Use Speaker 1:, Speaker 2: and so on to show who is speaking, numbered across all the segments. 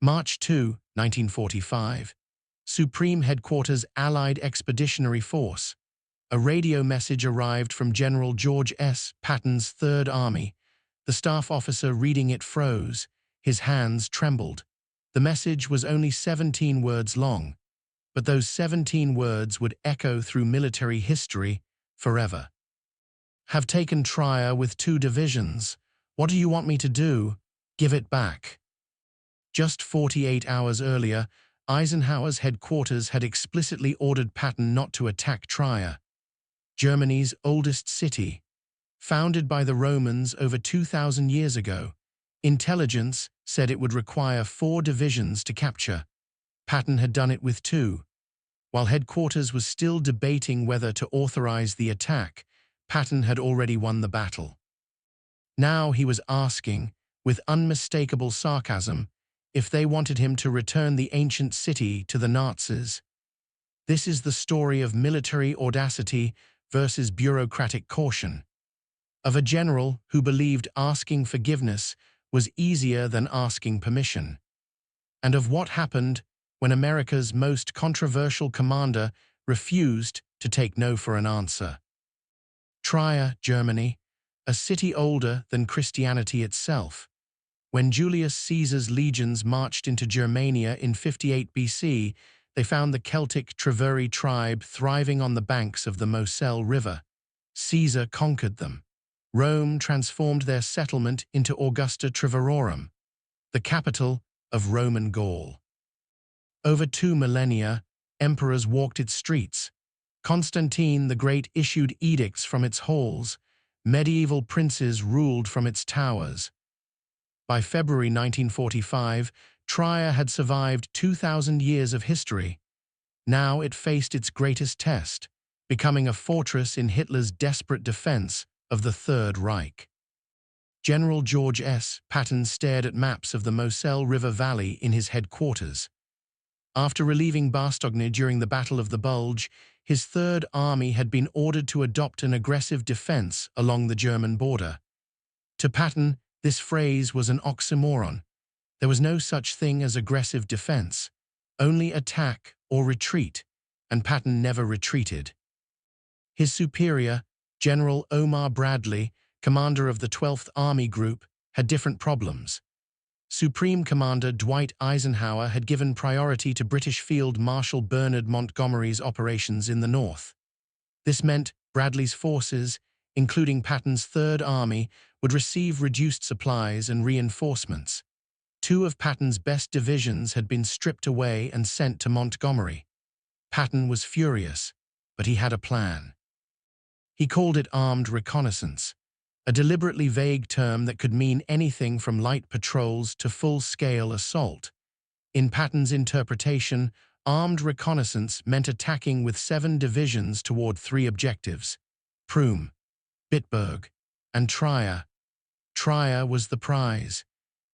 Speaker 1: March 2, 1945. Supreme Headquarters Allied Expeditionary Force. A radio message arrived from General George S. Patton's Third Army. The staff officer reading it froze. His hands trembled. The message was only 17 words long, but those 17 words would echo through military history forever. Have taken Trier with 2 divisions. What do you want me to do? Give it back. Just 48 hours earlier, Eisenhower's headquarters had explicitly ordered Patton not to attack Trier, Germany's oldest city. Founded by the Romans over 2,000 years ago, intelligence said it would require 4 divisions to capture. Patton had done it with 2. While headquarters was still debating whether to authorize the attack, Patton had already won the battle. Now he was asking, with unmistakable sarcasm, if they wanted him to return the ancient city to the Nazis. This is the story of military audacity versus bureaucratic caution, of a general who believed asking forgiveness was easier than asking permission, and of what happened when America's most controversial commander refused to take no for an answer. Trier, Germany, a city older than Christianity itself. When Julius Caesar's legions marched into Germania in 58 BC, they found the Celtic Treveri tribe thriving on the banks of the Moselle River. Caesar conquered them. Rome transformed their settlement into Augusta Treverorum, the capital of Roman Gaul. Over 2 millennia, emperors walked its streets. Constantine the Great issued edicts from its halls. Medieval princes ruled from its towers. By February 1945, Trier had survived 2,000 years of history. Now it faced its greatest test, becoming a fortress in Hitler's desperate defense of the Third Reich. General George S. Patton stared at maps of the Moselle River Valley in his headquarters. After relieving Bastogne during the Battle of the Bulge, his Third Army had been ordered to adopt an aggressive defense along the German border. To Patton, this phrase was an oxymoron. There was no such thing as aggressive defense, only attack or retreat, and Patton never retreated. His superior, General Omar Bradley, commander of the 12th Army Group, had different problems. Supreme Commander Dwight Eisenhower had given priority to British Field Marshal Bernard Montgomery's operations in the north. This meant Bradley's forces, including Patton's Third Army, would receive reduced supplies and reinforcements. 2 of Patton's best divisions had been stripped away and sent to Montgomery. Patton was furious, but he had a plan. He called it armed reconnaissance, a deliberately vague term that could mean anything from light patrols to full-scale assault. In Patton's interpretation, armed reconnaissance meant attacking with 7 divisions toward 3 objectives: Prüm, Bitburg, and Trier. Trier was the prize.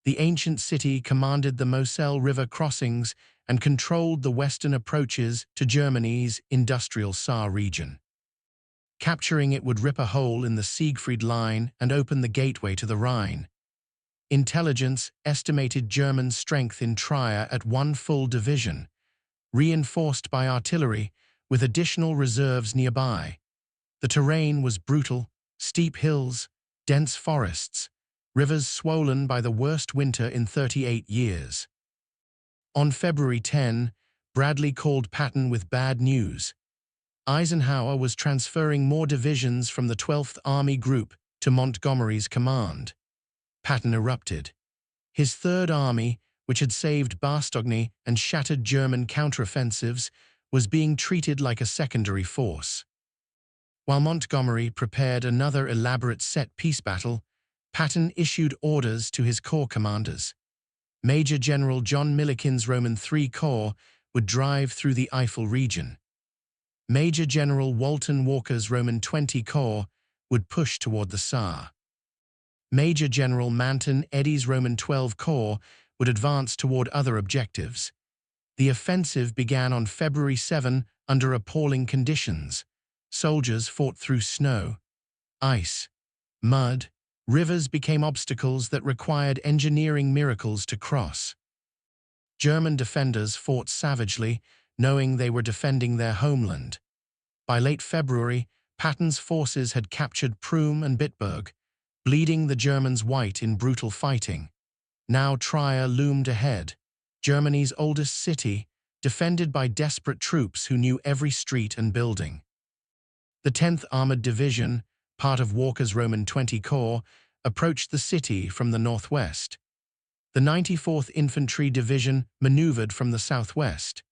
Speaker 1: The ancient city commanded the Moselle River crossings and controlled the western approaches to Germany's industrial Saar region. Capturing it would rip a hole in the Siegfried Line and open the gateway to the Rhine. Intelligence estimated German strength in Trier at 1 full division, reinforced by artillery with additional reserves nearby. The terrain was brutal: steep hills, dense forests, rivers swollen by the worst winter in 38 years. On February 10, Bradley called Patton with bad news. Eisenhower was transferring more divisions from the 12th Army Group to Montgomery's command. Patton erupted. His Third Army, which had saved Bastogne and shattered German counteroffensives, was being treated like a secondary force. While Montgomery prepared another elaborate set-piece battle, Patton issued orders to his corps commanders. Major General John Milliken's Roman III Corps would drive through the Eifel region. Major General Walton Walker's Roman XX Corps would push toward the Saar. Major General Manton Eddy's Roman XII Corps would advance toward other objectives. The offensive began on February 7 under appalling conditions. Soldiers fought through snow, ice, mud. Rivers became obstacles that required engineering miracles to cross. German defenders fought savagely, knowing they were defending their homeland. By late February, Patton's forces had captured Prüm and Bitburg, bleeding the Germans white in brutal fighting. Now Trier loomed ahead, Germany's oldest city, defended by desperate troops who knew every street and building. The 10th Armored Division, part of Walker's Roman 20 Corps, approached the city from the northwest. The 94th Infantry Division maneuvered from the southwest.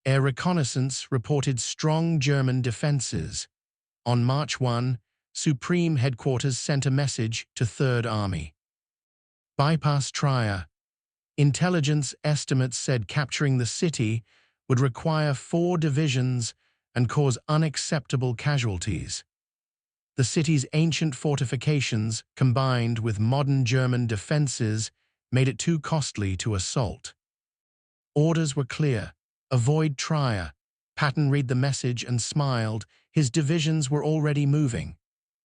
Speaker 1: Air reconnaissance reported strong German defenses. On March 1, Supreme Headquarters sent a message to 3rd Army. Bypass Trier. Intelligence estimates said capturing the city would require 4 divisions and cause unacceptable casualties. The city's ancient fortifications, combined with modern German defenses, made it too costly to assault. Orders were clear. Avoid Trier. Patton read the message and smiled. His divisions were already moving.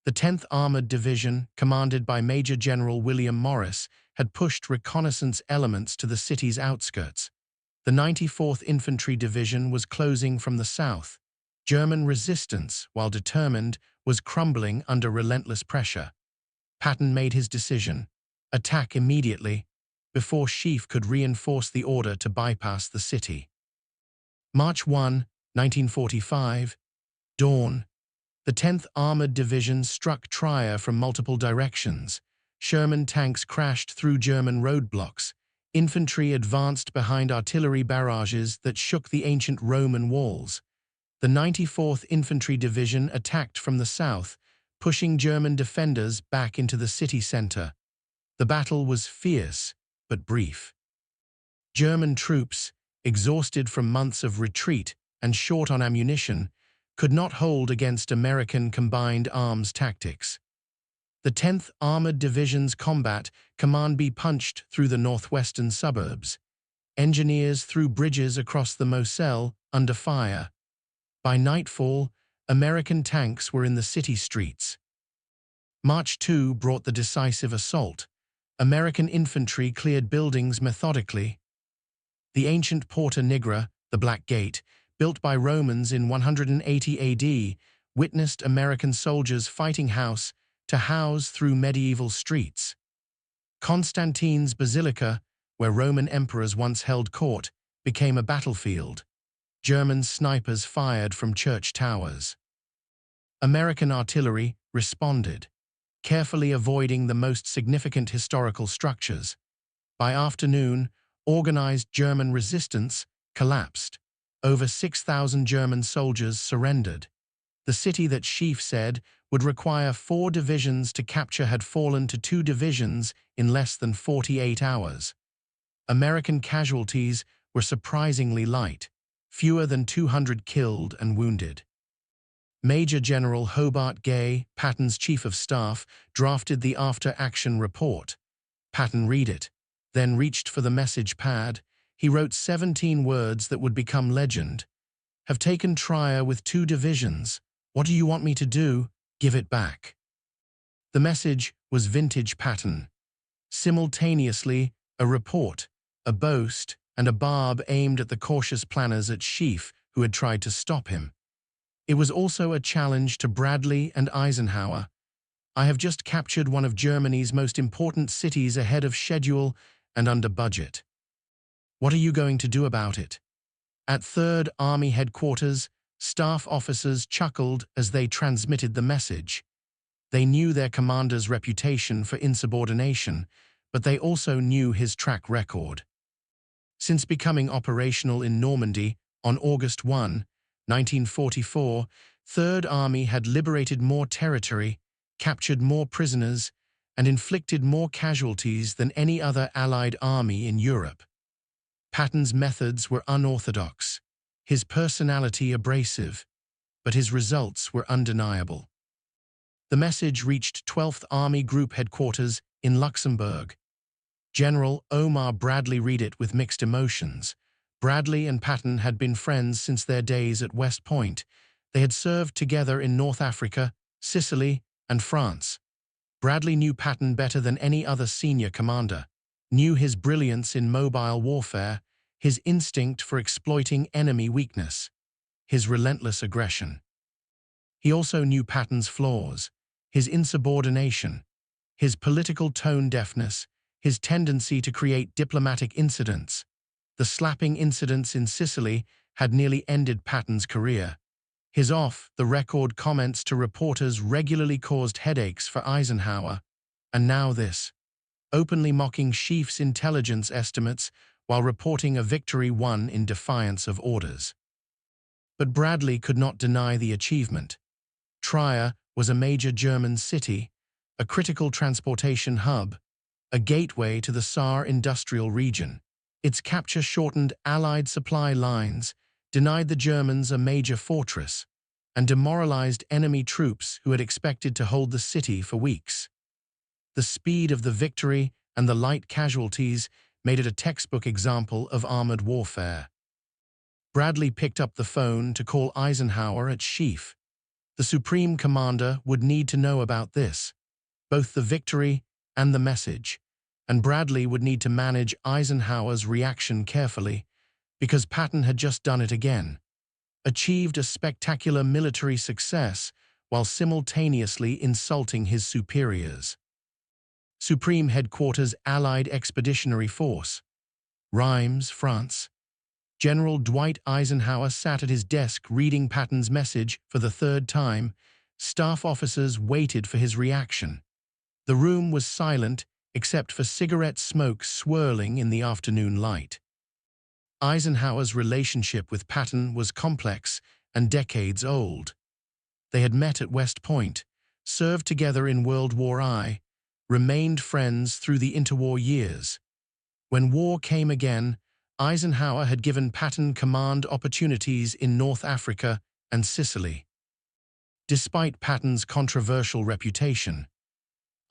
Speaker 1: The 10th Armored Division, commanded by Major General William Morris, had pushed reconnaissance elements to the city's outskirts. The 94th Infantry Division was closing from the south. German resistance, while determined, was crumbling under relentless pressure. Patton made his decision. Attack immediately, before Schief could reinforce the order to bypass the city. March 1, 1945. Dawn. The 10th Armored Division struck Trier from multiple directions. Sherman tanks crashed through German roadblocks. Infantry advanced behind artillery barrages that shook the ancient Roman walls. The 94th Infantry Division attacked from the south, pushing German defenders back into the city center. The battle was fierce, but brief. German troops, exhausted from months of retreat and short on ammunition, could not hold against American combined arms tactics. The 10th Armored Division's combat command be punched through the northwestern suburbs. Engineers threw bridges across the Moselle under fire. By nightfall, American tanks were in the city streets. March 2 brought the decisive assault. American infantry cleared buildings methodically. The ancient Porta Nigra, the Black Gate, built by Romans in 180 AD, witnessed American soldiers fighting house to house through medieval streets. Constantine's Basilica, where Roman emperors once held court, became a battlefield. German snipers fired from church towers. American artillery responded, carefully avoiding the most significant historical structures. By afternoon, organized German resistance collapsed. Over 6,000 German soldiers surrendered. The city that Schief said would require 4 divisions to capture had fallen to 2 divisions in less than 48 hours. American casualties were surprisingly light, fewer than 200 killed and wounded. Major General Hobart Gay, Patton's chief of staff, drafted the after-action report. Patton read it, then reached for the message pad. He wrote 17 words that would become legend. Have taken Trier with 2 divisions. What do you want me to do? Give it back. The message was vintage Patton. Simultaneously, a report, a boast, and a barb aimed at the cautious planners at Schief who had tried to stop him. It was also a challenge to Bradley and Eisenhower. I have just captured one of Germany's most important cities ahead of schedule and under budget. What are you going to do about it? At 3rd Army headquarters, staff officers chuckled as they transmitted the message. They knew their commander's reputation for insubordination, but they also knew his track record. Since becoming operational in Normandy on August 1, 1944, 3rd Army had liberated more territory, captured more prisoners, and inflicted more casualties than any other Allied army in Europe. Patton's methods were unorthodox, his personality abrasive, but his results were undeniable. The message reached 12th Army Group headquarters in Luxembourg. General Omar Bradley read it with mixed emotions. Bradley and Patton had been friends since their days at West Point. They had served together in North Africa, Sicily, and France. Bradley knew Patton better than any other senior commander, knew his brilliance in mobile warfare, his instinct for exploiting enemy weakness, his relentless aggression. He also knew Patton's flaws, his insubordination, his political tone deafness, his tendency to create diplomatic incidents. The slapping incidents in Sicily had nearly ended Patton's career. His off-the-record comments to reporters regularly caused headaches for Eisenhower, and now this, openly mocking Schieff's intelligence estimates while reporting a victory won in defiance of orders. But Bradley could not deny the achievement. Trier was a major German city, a critical transportation hub, a gateway to the Saar industrial region. Its capture shortened Allied supply lines, denied the Germans a major fortress, and demoralized enemy troops who had expected to hold the city for weeks. The speed of the victory and the light casualties made it a textbook example of armored warfare. Bradley picked up the phone to call Eisenhower at Schlieff. The Supreme Commander would need to know about this, both the victory and the message, and Bradley would need to manage Eisenhower's reaction carefully, because Patton had just done it again, achieved a spectacular military success while simultaneously insulting his superiors. Supreme Headquarters Allied Expeditionary Force, Reims, France. General Dwight Eisenhower sat at his desk reading Patton's message for the third time. Staff officers waited for his reaction. The room was silent except for cigarette smoke swirling in the afternoon light. Eisenhower's relationship with Patton was complex and decades old. They had met at West Point, served together in World War I, remained friends through the interwar years. When war came again, Eisenhower had given Patton command opportunities in North Africa and Sicily. Despite Patton's controversial reputation,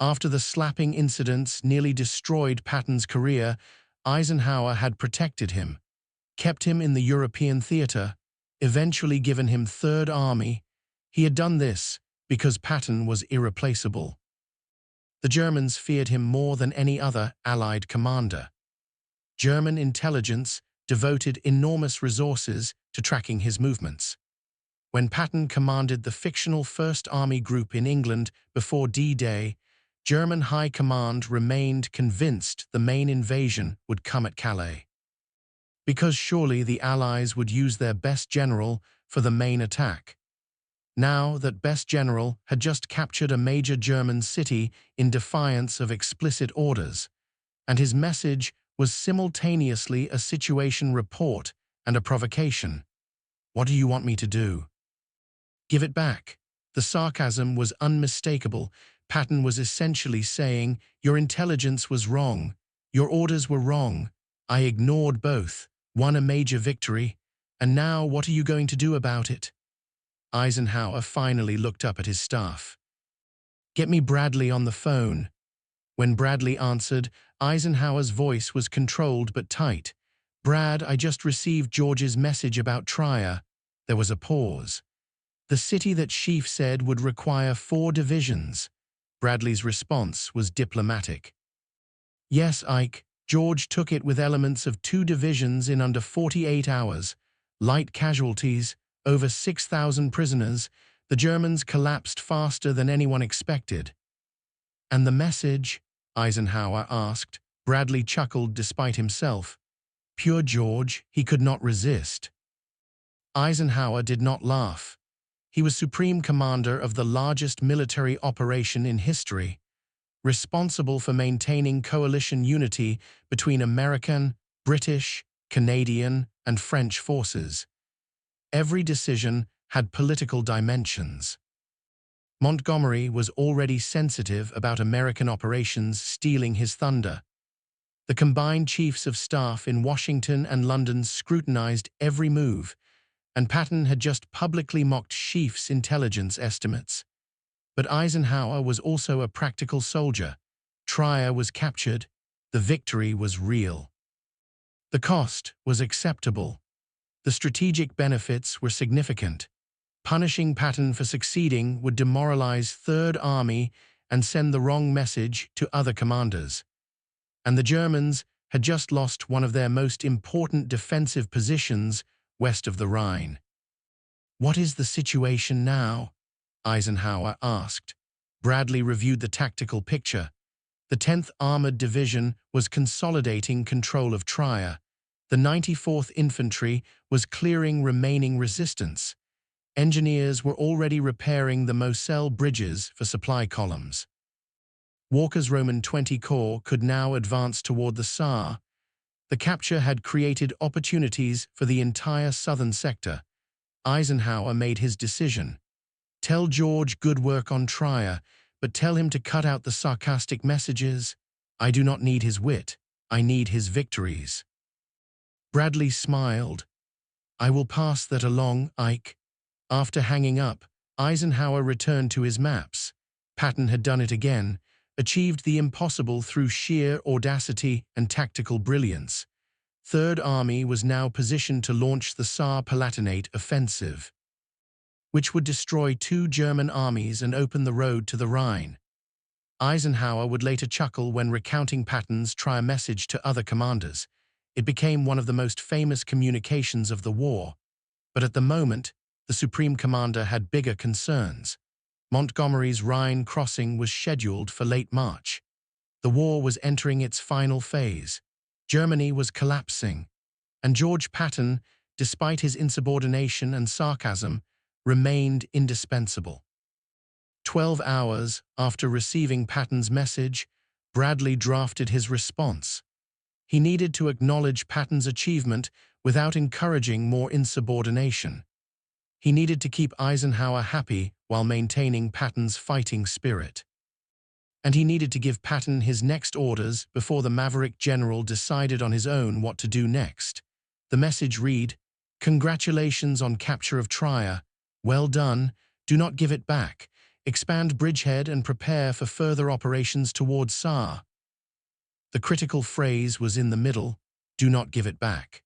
Speaker 1: after the slapping incidents nearly destroyed Patton's career, Eisenhower had protected him, kept him in the European theater, eventually given him Third Army. He had done this because Patton was irreplaceable. The Germans feared him more than any other Allied commander. German intelligence devoted enormous resources to tracking his movements. When Patton commanded the fictional First Army Group in England before D-Day, German High Command remained convinced the main invasion would come at Calais. Because surely the Allies would use their best general for the main attack. Now that best general had just captured a major German city in defiance of explicit orders, and his message was simultaneously a situation report and a provocation. What do you want me to do? Give it back. The sarcasm was unmistakable. Patton was essentially saying, your intelligence was wrong. Your orders were wrong. I ignored both, won a major victory, and now what are you going to do about it? Eisenhower finally looked up at his staff. Get me Bradley on the phone. When Bradley answered, Eisenhower's voice was controlled but tight. Brad, I just received George's message about Trier. There was a pause. The city that Schlieff said would require 4 divisions. Bradley's response was diplomatic. Yes, Ike, George took it with elements of 2 divisions in under 48 hours. Light casualties, over 6,000 prisoners. The Germans collapsed faster than anyone expected. And the message? Eisenhower asked. Bradley chuckled despite himself. Pure George, he could not resist. Eisenhower did not laugh. He was supreme commander of the largest military operation in history, responsible for maintaining coalition unity between American, British, Canadian, and French forces. Every decision had political dimensions. Montgomery was already sensitive about American operations stealing his thunder. The combined chiefs of staff in Washington and London scrutinized every move, and Patton had just publicly mocked Schieff's intelligence estimates. But Eisenhower was also a practical soldier. Trier was captured. The victory was real. The cost was acceptable. The strategic benefits were significant. Punishing Patton for succeeding would demoralize Third Army and send the wrong message to other commanders. And the Germans had just lost one of their most important defensive positions west of the Rhine. "What is the situation now?" Eisenhower asked. Bradley reviewed the tactical picture. The 10th Armored Division was consolidating control of Trier. The 94th Infantry was clearing remaining resistance. Engineers were already repairing the Moselle bridges for supply columns. Walker's Roman 20 Corps could now advance toward the Saar. The capture had created opportunities for the entire southern sector. Eisenhower made his decision. "Tell George good work on Trier, but tell him to cut out the sarcastic messages. I do not need his wit. I need his victories." Bradley smiled. "I will pass that along, Ike." After hanging up, Eisenhower returned to his maps. Patton had done it again, achieved the impossible through sheer audacity and tactical brilliance. Third Army was now positioned to launch the Saar-Palatinate offensive, which would destroy 2 German armies and open the road to the Rhine. Eisenhower would later chuckle when recounting Patton's Trier message to other commanders. It became one of the most famous communications of the war. But at the moment, the Supreme Commander had bigger concerns. Montgomery's Rhine crossing was scheduled for late March. The war was entering its final phase. Germany was collapsing, and George Patton, despite his insubordination and sarcasm, remained indispensable. 12 hours after receiving Patton's message, Bradley drafted his response. He needed to acknowledge Patton's achievement without encouraging more insubordination. He needed to keep Eisenhower happy while maintaining Patton's fighting spirit. And he needed to give Patton his next orders before the maverick general decided on his own what to do next. The message read, "Congratulations on capture of Trier. Well done. Do not give it back. Expand bridgehead and prepare for further operations towards Saar." The critical phrase was in the middle, "Do not give it back."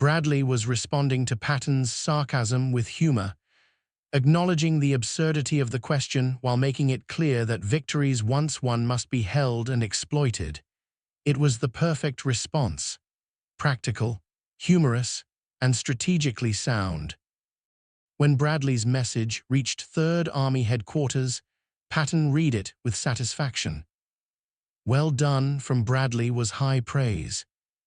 Speaker 1: Bradley was responding to Patton's sarcasm with humor, acknowledging the absurdity of the question while making it clear that victories once won must be held and exploited. It was the perfect response: practical, humorous, and strategically sound. When Bradley's message reached 3rd Army headquarters, Patton read it with satisfaction. "Well done" from Bradley was high praise.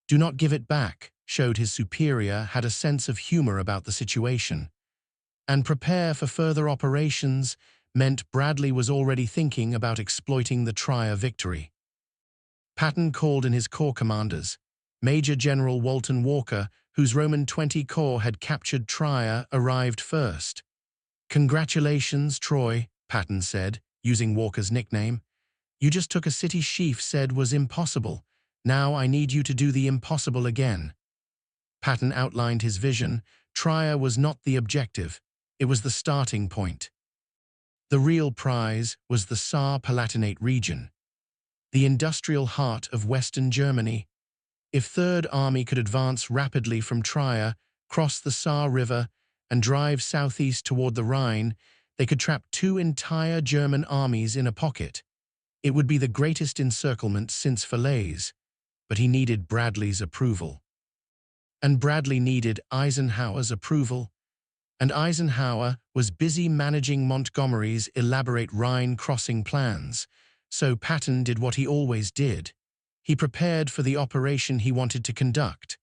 Speaker 1: "Do not give it back" showed his superior had a sense of humor about the situation. And "prepare for further operations" meant Bradley was already thinking about exploiting the Trier victory. Patton called in his corps commanders. Major General Walton Walker, whose Roman 20 Corps had captured Trier, arrived first. "Congratulations, Troy," Patton said, using Walker's nickname. "You just took a city Chief said was impossible. Now I need you to do the impossible again." Patton outlined his vision. Trier was not the objective. It was the starting point. The real prize was the Saar-Palatinate region, the industrial heart of Western Germany. If Third Army could advance rapidly from Trier, cross the Saar River, and drive southeast toward the Rhine, they could trap 2 entire German armies in a pocket. It would be the greatest encirclement since Falaise, but he needed Bradley's approval. And Bradley needed Eisenhower's approval. And Eisenhower was busy managing Montgomery's elaborate Rhine crossing plans, so Patton did what he always did. He prepared for the operation he wanted to conduct,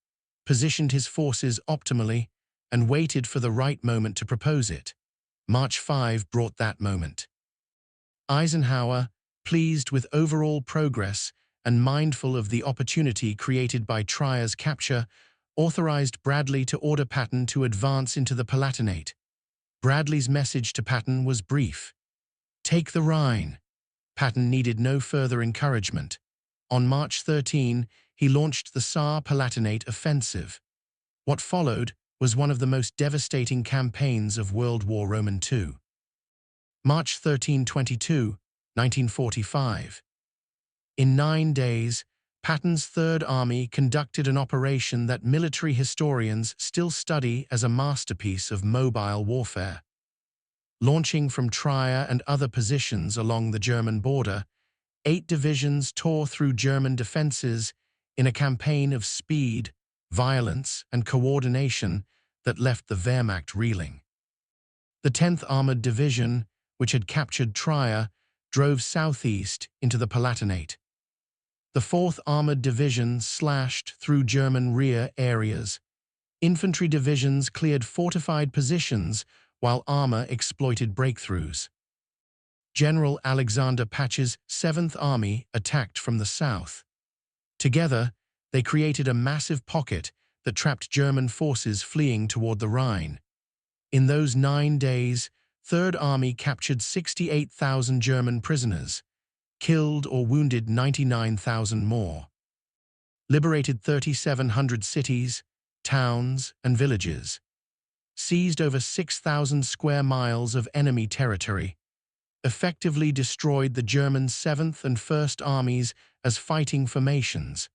Speaker 1: positioned his forces optimally, and waited for the right moment to propose it. March 5 brought that moment. Eisenhower, pleased with overall progress and mindful of the opportunity created by Trier's capture, authorized Bradley to order Patton to advance into the Palatinate. Bradley's message to Patton was brief: "Take the Rhine." Patton needed no further encouragement. On March 13, he launched the Saar-Palatinate offensive. What followed was one of the most devastating campaigns of World War II. March 13-22, 1945. In 9 days, Patton's Third Army conducted an operation that military historians still study as a masterpiece of mobile warfare. Launching from Trier and other positions along the German border, 8 divisions tore through German defenses, in a campaign of speed, violence, and coordination that left the Wehrmacht reeling. The 10th Armored Division, which had captured Trier, drove southeast into the Palatinate. The 4th Armored Division slashed through German rear areas. Infantry divisions cleared fortified positions while armor exploited breakthroughs. General Alexander Patch's 7th Army attacked from the south. Together, they created a massive pocket that trapped German forces fleeing toward the Rhine. In those 9 days, 3rd Army captured 68,000 German prisoners, killed or wounded 99,000 more, liberated 3,700 cities, towns, and villages, seized over 6,000 square miles of enemy territory, effectively destroyed the German 7th and 1st Armies as fighting formations,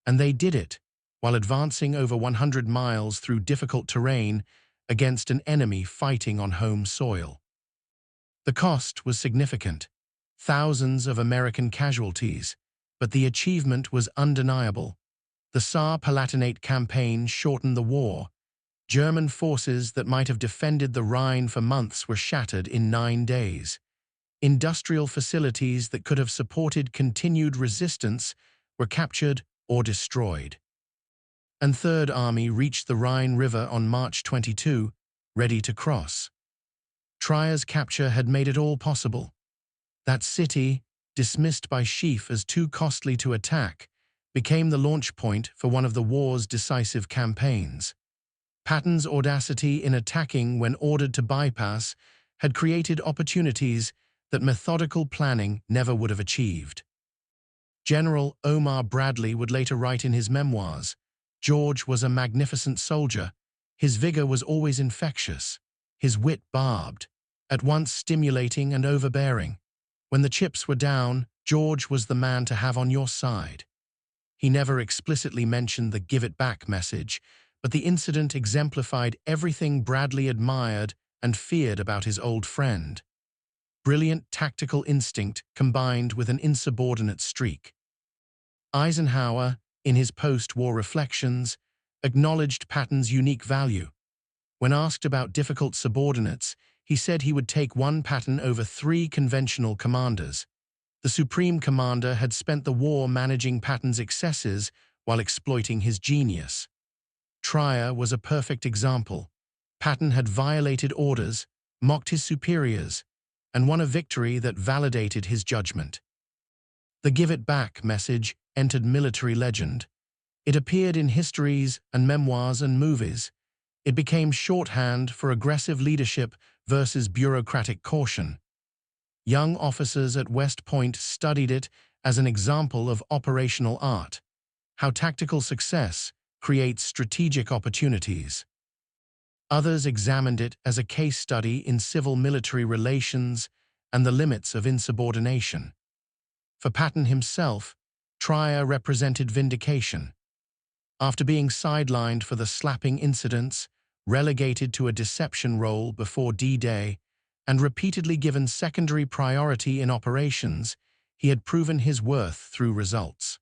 Speaker 1: and they did it while advancing over 100 miles through difficult terrain against an enemy fighting on home soil. The cost was significant, thousands of American casualties, but the achievement was undeniable. The Saar-Palatinate campaign shortened the war. German forces that might have defended the Rhine for months were shattered in 9 days. Industrial facilities that could have supported continued resistance were captured or destroyed. And 3rd Army reached the Rhine River on March 22, ready to cross. Trier's capture had made it all possible. That city, dismissed by Schief as too costly to attack, became the launch point for one of the war's decisive campaigns. Patton's audacity in attacking when ordered to bypass had created opportunities that methodical planning never would have achieved. General Omar Bradley would later write in his memoirs, "George was a magnificent soldier. His vigor was always infectious, his wit barbed, at once stimulating and overbearing. When the chips were down, George was the man to have on your side." He never explicitly mentioned the "give it back" message, but the incident exemplified everything Bradley admired and feared about his old friend. Brilliant tactical instinct combined with an insubordinate streak. Eisenhower, in his post-war reflections, acknowledged Patton's unique value. When asked about difficult subordinates, he said he would take one Patton over 3 conventional commanders. The Supreme Commander had spent the war managing Patton's excesses while exploiting his genius. Trier was a perfect example. Patton had violated orders, mocked his superiors, and won a victory that validated his judgment. The "give it back" message entered military legend. It appeared in histories and memoirs and movies. It became shorthand for aggressive leadership versus bureaucratic caution. Young officers at West Point studied it as an example of operational art, how tactical success creates strategic opportunities. Others examined it as a case study in civil-military relations and the limits of insubordination. For Patton himself, Trier represented vindication. After being sidelined for the slapping incidents, relegated to a deception role before D-Day, and repeatedly given secondary priority in operations, he had proven his worth through results.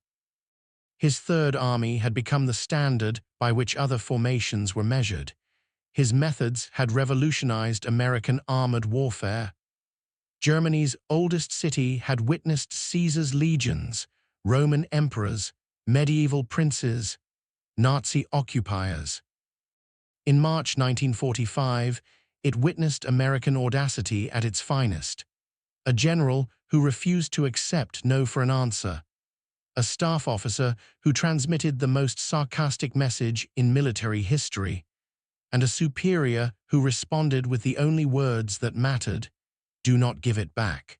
Speaker 1: His 3rd Army had become the standard by which other formations were measured. His methods had revolutionized American armored warfare. Germany's oldest city had witnessed Caesar's legions, Roman emperors, medieval princes, Nazi occupiers. In March 1945, it witnessed American audacity at its finest. A general who refused to accept no for an answer. A staff officer who transmitted the most sarcastic message in military history. And a superior who responded with the only words that mattered: "Do not give it back."